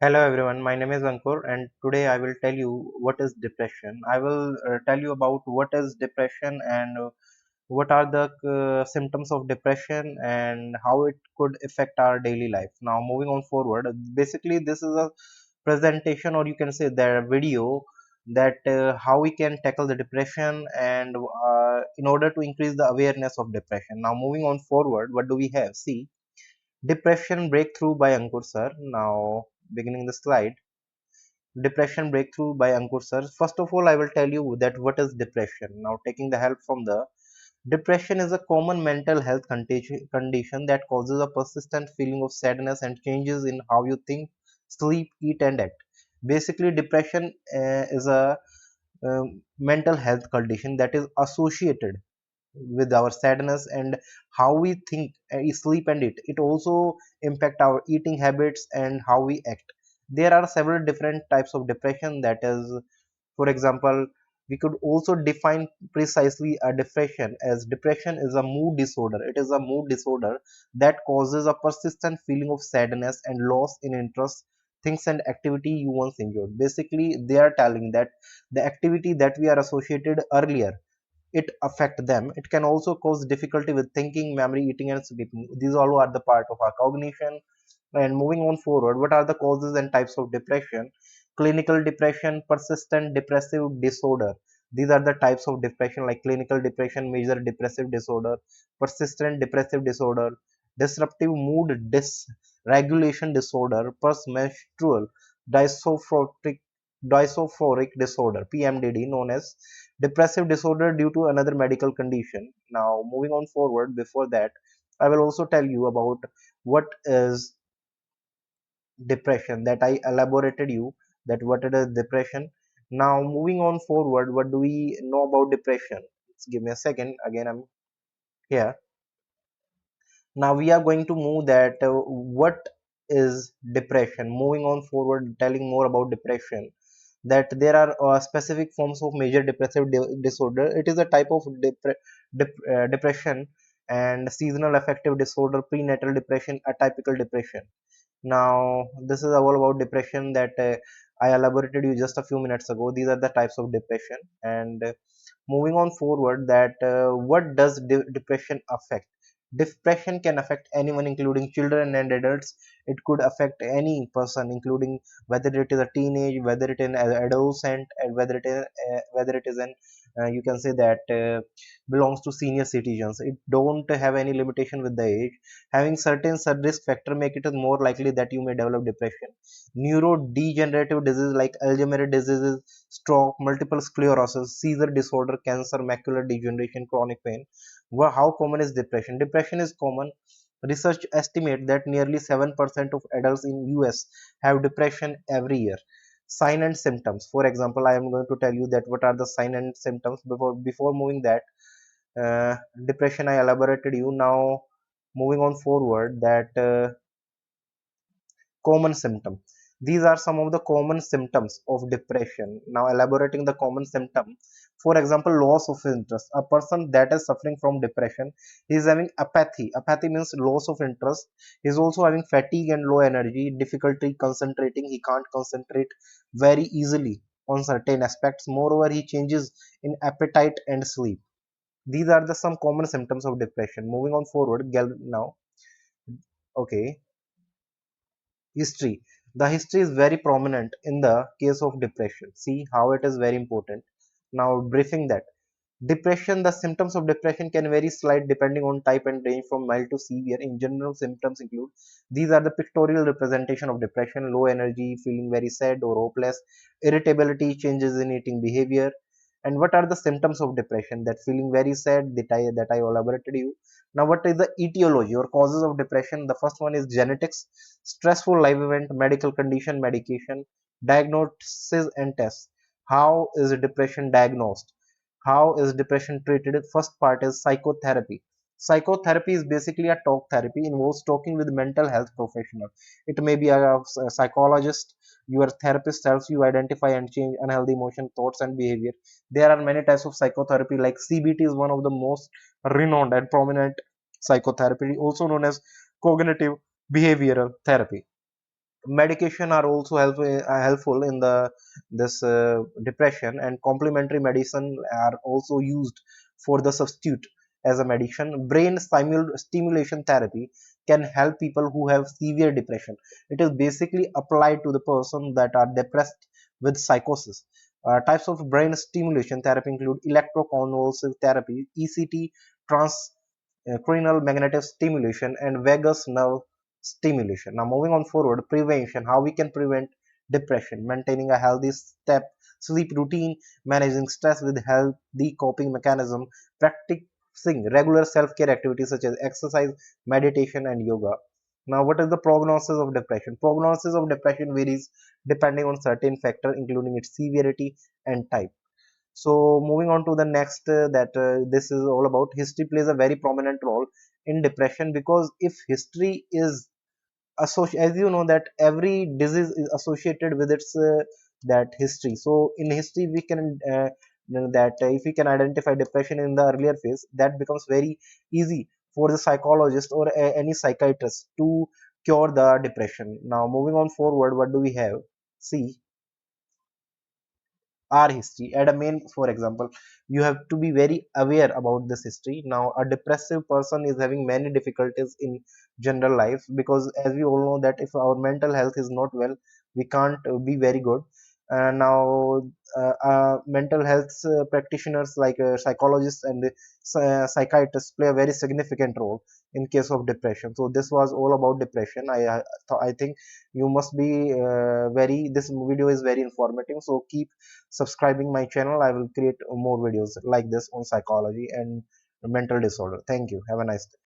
Hello everyone, my name is Ankur and today I will tell you what is depression. I will tell you about what is depression and what are the symptoms of depression and how it could affect our daily life. Now, moving on forward, basically, this is a presentation, or you can say the video that how we can tackle the depression and in order to increase the awareness of depression. Now, moving on forward, what do we have? See, depression breakthrough by Ankur sir. Now, beginning the slide. Depression breakthrough by Ankur sir. First of all, I will tell you that what is depression. Now, taking the help from the depression is a common mental health condition that causes a persistent feeling of sadness and changes in how you think, sleep, eat, and act. Basically, depression is a mental health condition that is associated with our sadness and how we think, sleep, and eat. It also impact our eating habits and how we act. There are several different types of depression. That is, for example, we could also define precisely a depression as depression is a mood disorder. It is a mood disorder that causes a persistent feeling of sadness and loss in interest, things and activity you once enjoyed. Basically, they are telling that the activity that we are associated earlier, it affect them. It can also cause difficulty with thinking, memory, eating, and sleeping. These all are the part of our cognition. And moving on forward, what are the causes and types of depression? Clinical depression, persistent depressive disorder. These are the types of depression like clinical depression, major depressive disorder, persistent depressive disorder, disruptive mood dysregulation disorder, postmenstrual dysophoric disorder, PMDD, known as depressive disorder due to another medical condition. Now, moving on forward, before that, I will also tell you about what is depression, that I elaborated you that what it is depression. Now, moving on forward, what do we know about depression? Just give me a second. Again, I'm here. Now we are going to move that what is depression. Moving on forward, telling more about depression, that there are specific forms of major depressive disorder. It is a type of depression and seasonal affective disorder, prenatal depression, atypical depression. Now, this is all about depression that I elaborated you just a few minutes ago. These are the types of depression. And moving on forward, that what does depression affect? Depression can affect anyone, including children and adults. It could affect any person, including whether it is a teenage, whether it is an adolescent, and whether it is an you can say that belongs to senior citizens. It don't have any limitation with the age. Having certain risk factor make it more likely that you may develop depression. Neurodegenerative disease like Alzheimer's disease, stroke, multiple sclerosis, seizure disorder, cancer, macular degeneration, chronic pain. How common is depression? Depression is common. Research estimate that nearly 7% of adults in US have depression every year. Sign and symptoms. For example, I am going to tell you that what are the sign and symptoms. Before moving that, uh, depression I elaborated you. Now moving on forward, that common symptom. These are some of the common symptoms of depression. Now, elaborating the common symptom, for example, loss of interest. A person that is suffering from depression is having apathy. Apathy means loss of interest. He is also having fatigue and low energy, difficulty concentrating. He can't concentrate very easily on certain aspects. Moreover, he changes in appetite and sleep. These are the some common symptoms of depression. Moving on forward, now. Okay, history. The history is very prominent in the case of depression. See how it is very important. Now, briefing that. Depression, the symptoms of depression can vary slight depending on type and range from mild to severe. In general, symptoms include these are the pictorial representation of depression: low energy, feeling very sad or hopeless, irritability, changes in eating behavior. And what are the symptoms of depression? That feeling very sad that I elaborated you. Now, what is the etiology or causes of depression? The first one is genetics, stressful life event, medical condition, medication, diagnosis and tests. How is depression diagnosed? How is depression treated? First part is psychotherapy. Psychotherapy is basically a talk therapy, involves talking with mental health professional. It may be a psychologist. Your therapist helps you identify and change unhealthy emotion, thoughts, and behavior. There are many types of psychotherapy, like CBT is one of the most renowned and prominent psychotherapy, also known as cognitive behavioral therapy. Medication are also helpful in the this depression, and complementary medicine are also used for the substitute as a medicine. Brain stimulation therapy can help people who have severe depression. It is basically applied to the person that are depressed with psychosis. Types of brain stimulation therapy include electroconvulsive therapy, ECT, cranial magnetic stimulation, and vagus nerve stimulation. Now, moving on forward, prevention, how we can prevent depression: maintaining a healthy sleep routine, managing stress with healthy coping mechanism, practicing regular self-care activities such as exercise, meditation, and yoga. Now, what is the prognosis of depression? Prognosis of depression varies depending on certain factors, including its severity and type. So moving on to the next, that this is all about history plays a very prominent role in depression, because if history is associated, as you know, that every disease is associated with its that history. So in history we can know that if we can identify depression in the earlier phase, that becomes very easy for the psychologist or any psychiatrist to cure the depression. Now moving on forward, what do we have? See, our history at a main, for example, you have to be very aware about this history. Now a depressive person is having many difficulties in general life, because as we all know that if our mental health is not well, we can't be very good. Now mental health practitioners like psychologists and psychiatrists play a very significant role in case of depression. So this was all about depression. I think you must be very, this video is very informative, so keep subscribing my channel. I will create more videos like this on psychology and mental disorder. Thank you. Have a nice day.